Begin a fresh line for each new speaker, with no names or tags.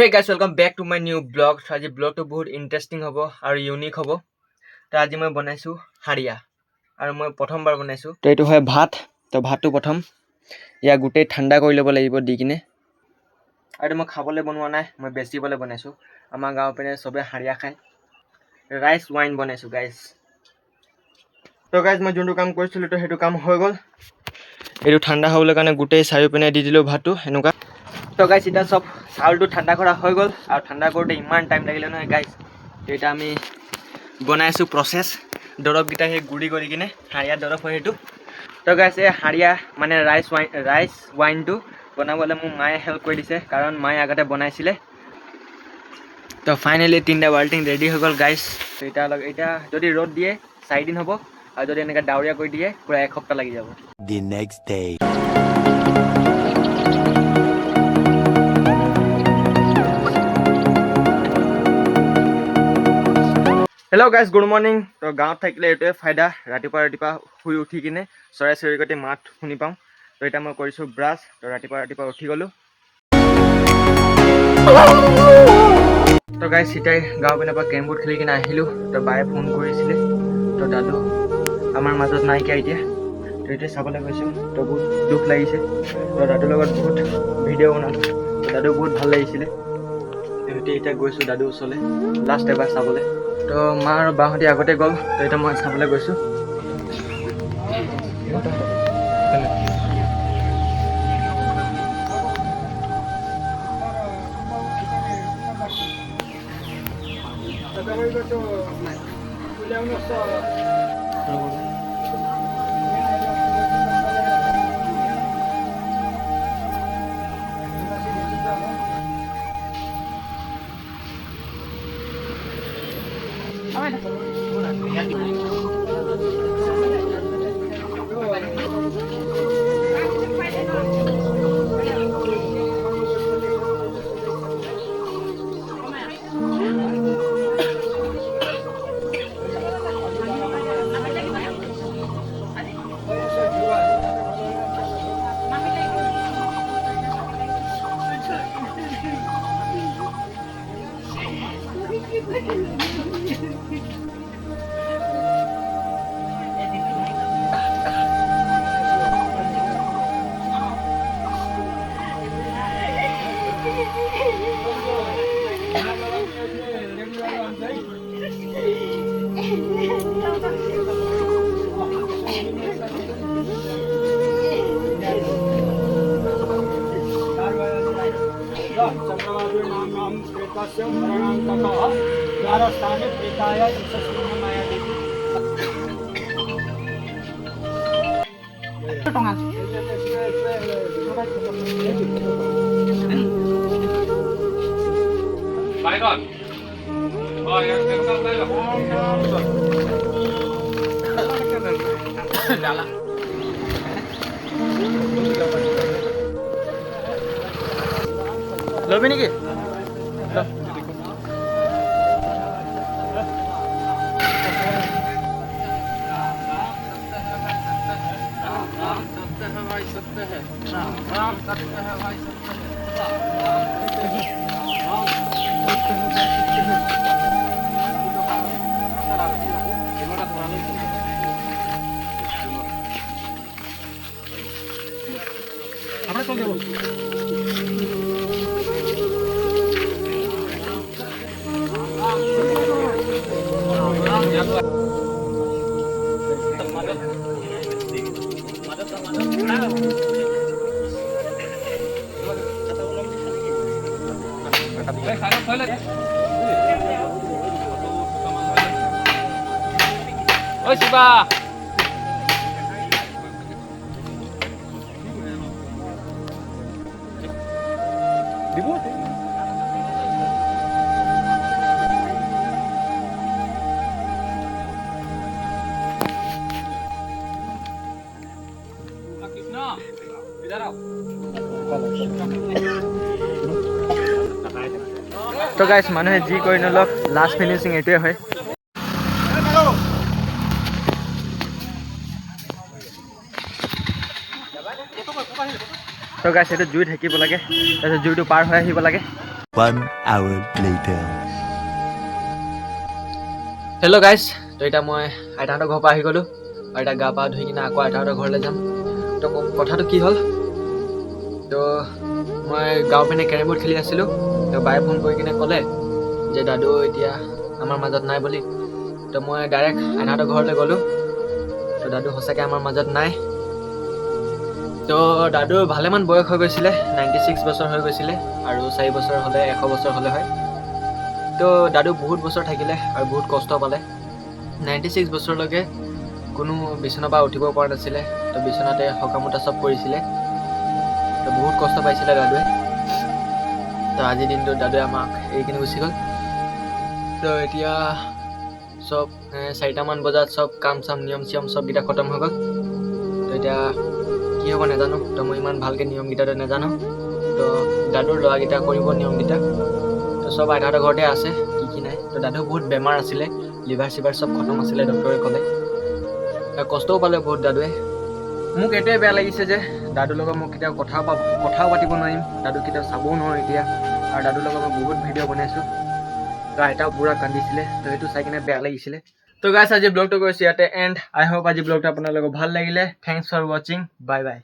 Hey guys, welcome back to my new blog. So আজি ব্লগটো বহুত interesting হ'ব আৰু ইউনিক হ'ব। তো আজি মই বনাইছো হাৰিয়া আৰু মই প্ৰথমবাৰ বনাইছো। তো এইটো হয় ভাত। তো ভাতটো প্ৰথম ইয়া গোটেই ঠাণ্ডা কৰি ল'ব লাগিব দি কিনে। আৰু মই খাবলৈ বনোৱা নাই, মই বেচিবলৈ বনাইছো। আমাৰ গাঁৱৰ পিনে সবে হাৰিয়া খায়। ৰাইচ ওয়াইন বনাইছো গাইস। তো গাইস মই যোনটো কাম কৰিছিলো তো সেইটো কাম হৈ গ'ল। এইটো ঠাণ্ডা হ'বলৈ কাৰণে গোটেই চাৰিও পিনে দি দিলো ভাতটো এনেকুৱা। তো গাইস এটা সব চাউলটো ঠাণ্ডা কৰা হৈ গ'ল আৰু ঠাণ্ডা কৰোঁতে ইমান টাইম লাগিলে নহয় গাইস। এটা আমি বনাইছো প্ৰসেস দৰবকেইটা সেই গুড়ি কৰি কিনে হাৰিয়া দৰব হয় সেইটো। তো গাইস এই হাৰিয়া মানে ৰাইচ ওয়াইনটো বনাবলৈ মোৰ মায়ে হেল্প কৰি দিছে কাৰণ মায়ে আগতে বনাইছিলে। তো ফাইনেলি 3টা বাল্টিং ৰেডি হৈ গ'ল গাইস। তো এটা যদি ৰ'দ দিয়ে 4 দিন হ'ব আৰু যদি এনেকৈ ডাৱৰীয়া কৰি দিয়ে পুৰা এসপ্তাহ লাগি যাব।
The next day.
Hello' guys, good morning. তো গাঁৱত থাকিলে এইটোৱে ফাইদা, ৰাতিপুৱা শুই উঠি কিনে চৰাই চিৰিকটি মাত শুনি পাওঁ। তো এতিয়া মই কৰিছোঁ ব্ৰাছ। তো ৰাতিপুৱা উঠি গ'লোঁ। তো গাইজ সিটাই গাঁৱৰ পিনৰ পৰা কেৰম বৰ্ড খেলি কিনে আহিলোঁ। তো বায়ে ফোন কৰিছিলে। তো দাদু আমাৰ মাজত নাইকিয়া এতিয়া। তো এতিয়া চাবলৈ গৈছোঁ। তো বহুত দুখ লাগিছে। তো দাদুৰ লগত বহুত ভিডিঅ' বনালোঁ। তো দাদু বহুত ভাল লাগিছিলে। এতিয়া গৈছোঁ দাদুৰ ওচৰলৈ লাষ্ট এবাৰ চাবলৈ। তো মা আৰু বাহঁতি আগতে গ'ল। তো এতিয়া মই চাবলৈ গৈছোঁ। লবি নেকি? Oi Siva. Dibuat. তো গাইস মানুহে যি কৰি নলক লাষ্ট ফিনিচিং এইটোৱে হয়। তো গাইস এইটো জুই থাকিব লাগে, তাৰপিছত জুইটো পাৰ হৈ আহিব লাগে।
1 hour later.
হেল্ল' গাইজ, তো এতিয়া মই আইতাহঁতৰ ঘৰৰ পৰা আহি গ'লোঁ আৰু এতিয়া গা পা ধুই কিনে আকৌ আইতাহঁতৰ ঘৰলৈ যাম। তো কথাটো কি হ'ল, তো মই গাঁও পিনে কেৰম বৰ্ড খেলি আছিলোঁ। তো বায়ে ফোন কৰি কিনে ক'লে যে দাদু এতিয়া আমাৰ মাজত নাই বুলি। তো মই ডাইৰেক্ট আইতাহঁতৰ ঘৰলৈ গ'লোঁ। তো দাদু সঁচাকৈ আমাৰ মাজত নাই। তো দাদুৰ ভালেমান বয়স হৈ গৈছিলে, 96 বছৰ হৈ গৈছিলে, আৰু 4 বছৰ হ'লে 100 বছৰ হ'লে হয়। তো দাদু বহুত বছৰ থাকিলে আৰু বহুত কষ্ট পালে। 96 বছৰলৈকে কোনো বিচনাৰ পৰা উঠিব পৰা নাছিলে। তো বিচনাতে সকামোটা চব কৰিছিলে। তো বহুত কষ্ট পাইছিলে দাদুৱে। তো আজিৰ দিনটোত দাদুৱে আমাক এৰি কিনে গুচি গ'ল। তো এতিয়া চব 4টামান বজাত চব কাম চাম নিয়ম চিয়ম চবকেইটা খতম হৈ গ'ল। তো এতিয়া কি হ'ব নাজানো। তো মই ইমান ভালকৈ নিয়মকেইটাটো নাজানো। তো দাদুৰ ল'ৰাকেইটা কৰিব নিয়মকেইটা। তো চব আইতাহঁতৰ ঘৰতে আছে, কি নাই। তো দাদু বহুত বেমাৰ আছিলে, লিভাৰ চিভাৰ চব খতম আছিলে, ডক্টৰে ক'লে। কষ্টও পালে বহুত দাদুৱে। মোক এইটোৱে বেয়া লাগিছে যে দাদুৰ লগত মোক কেতিয়াও কথাও পাতিব নোৱাৰিম, দাদু কেতিয়াও চাবও নোৱাৰোঁ এতিয়া। আৰু দাদুৰ লগত মই বহুত ভিডিঅ' বনাইছোঁ। তো আইতাও পুৰা কান্দিছিলে, তো সেইটো চাই কিনে বেয়া লাগিছিলে। তো গাইছ, আজি ব্লগটো কৰিছোঁ ইয়াতে এণ্ড। আই হোপ আজি ব্লগটো আপোনালোকক ভাল লাগিলে। থেংকছ ফৰ ৱাচিং, বাই বাই।